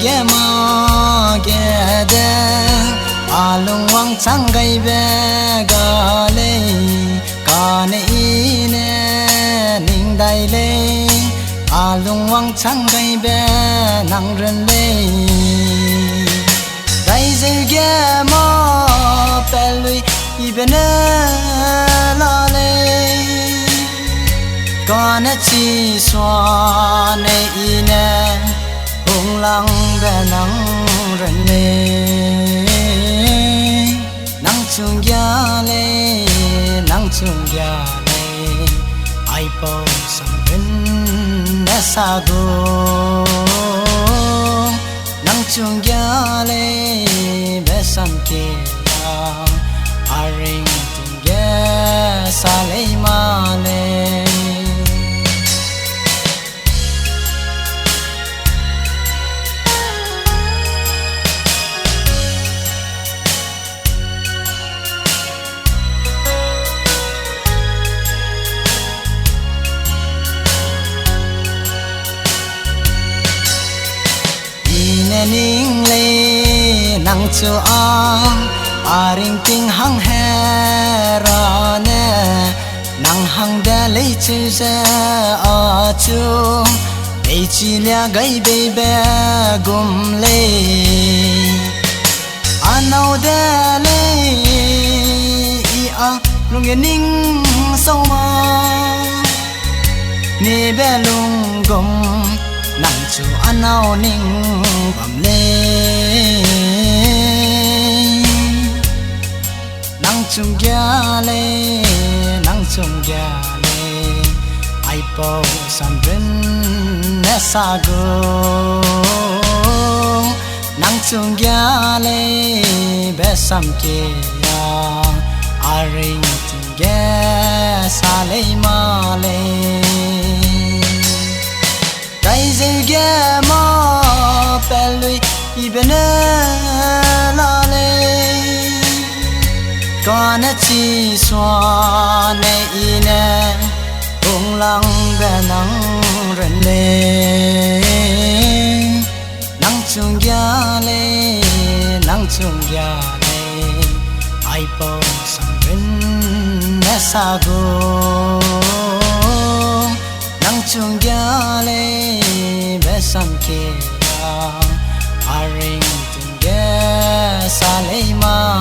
ge ma ge de alung wang chang gai be ga le ka ne i ne ning dai le alung wang chang gai be nang ren le dai ze ge ma pe lui i be ne la le có nét chi xoa này ine hùng lăng bè nắng rần nê Nangchu Ngialei Nangchu Ngialei ai po sang bên nè sa go Nangchu Ngialei bè sam ke ya aring tung ge sa lei ma le ning le Nangchu ring ting hang he ra ne nang hang da le chu se a chu le chi lia gai be be gum le anau da le I a lung ye ning so ma ni be lung gum Nangchu anau ning Abamle Nangchu Ngialei Nangchu Ngialei ai po san ren ne sa go Nangchu Ngialei be sam ke ya aring ting ge sa lei ma le dai ze ge ma pe lui I be ne la le có nét chi xoa ne I ne hùng lăng bè nắng rần lê Nangchu Ngialei Nangchu Ngialei ai po sang bên nè sa go Nangchu Ngialei be sam ke ya aring tung ge sa lei ma